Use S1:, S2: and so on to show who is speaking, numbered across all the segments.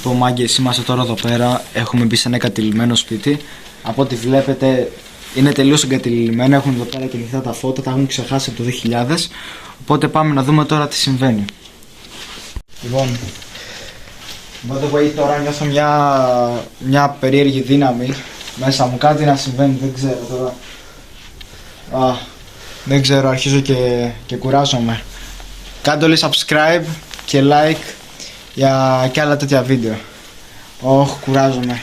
S1: Λοιπόν, μάγκες, είμαστε τώρα εδώ πέρα. Έχουμε μπει σε ένα εγκατειλημμένο σπίτι. Από ό,τι βλέπετε, είναι τελείως εγκατειλημμένο. Έχουν εδώ πέρα κινηθά τα φώτα, τα έχουν ξεχάσει από το 2000. Οπότε πάμε να δούμε τώρα τι συμβαίνει. Λοιπόν, τώρα νιώθω μια περίεργη δύναμη μέσα μου. Κάτι να συμβαίνει, δεν ξέρω τώρα. Δεν ξέρω, αρχίζω και κουράζομαι. Κάντε όλοι subscribe και like για και άλλα τέτοια βίντεο. Κουράζομαι.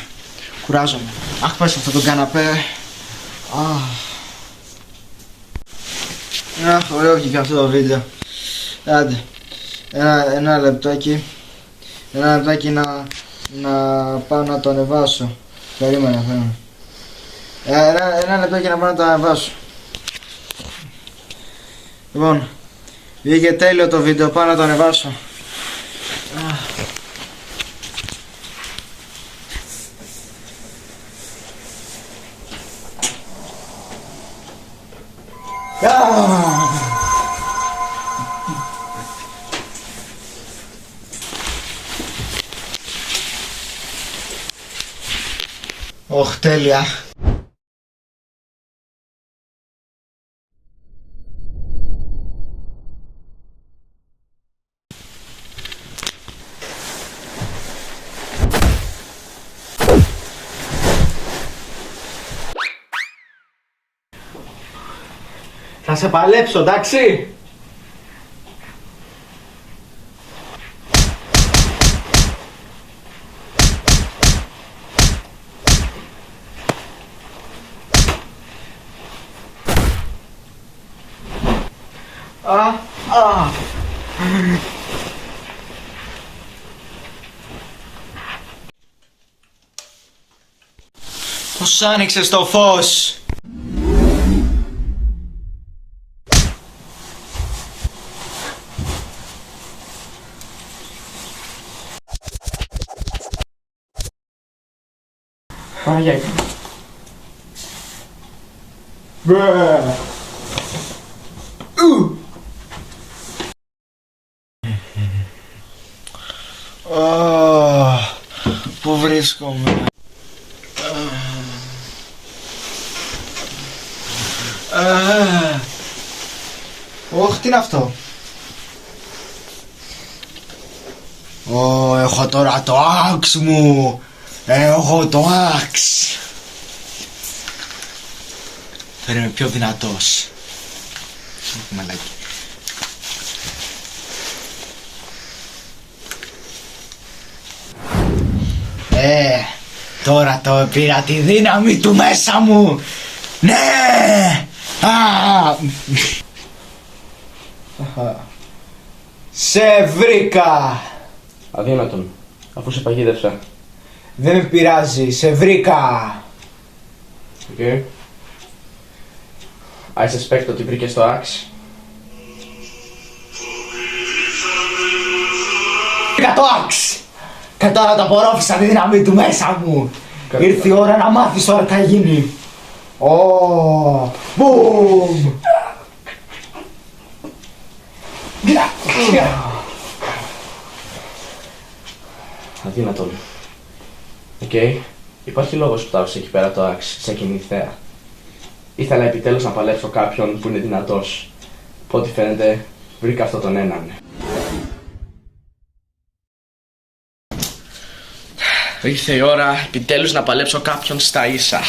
S1: Αχ, πες αυτό το καναπέ. Ωραίο βγήκε αυτό το βίντεο. Άντε, ένα λεπτάκι να πάω να το ανεβάσω. Περίμενα. Ένα λεπτάκι να πάω να το ανεβάσω. Λοιπόν, βγήκε τέλειο το βίντεο, πάω να το ανεβάσω. Τέλεια. Θα σε παλέψω, εντάξει. Πώς άνοιξες το φως? Παναγιά. Πού βρίσκομαι? Τι είναι αυτό? Έχω τώρα το άξ μου. Έχω το άξ. Θα είμαι πιο δυνατός. Μαλάκι. Τώρα το πήρα τη δύναμη του μέσα μου. Ναι! Σε βρήκα!
S2: Αδύνατον, αφού σε παγίδευσα.
S1: Δεν με πειράζει, σε βρήκα!
S2: Okay. I suspect ότι βρήκες το axe.
S1: Βρήκα το axe! Κατάλαβα, το απορρόφησα τη δύναμη του μέσα μου. Ήρθε η ώρα να μάθεις τώρα τι θα γίνει. Μπουμ!
S2: Αδύνατον. Οκ. Υπάρχει λόγος που τα άφησε εκεί πέρα το axe σε κοινή θέα. Ήθελα επιτέλους να παλέψω κάποιον που είναι δυνατός. Από ό,τι φαίνεται βρήκα αυτό τον έναν. Ήρθε η ώρα επιτέλους να παλέψω κάποιον στα ίσα.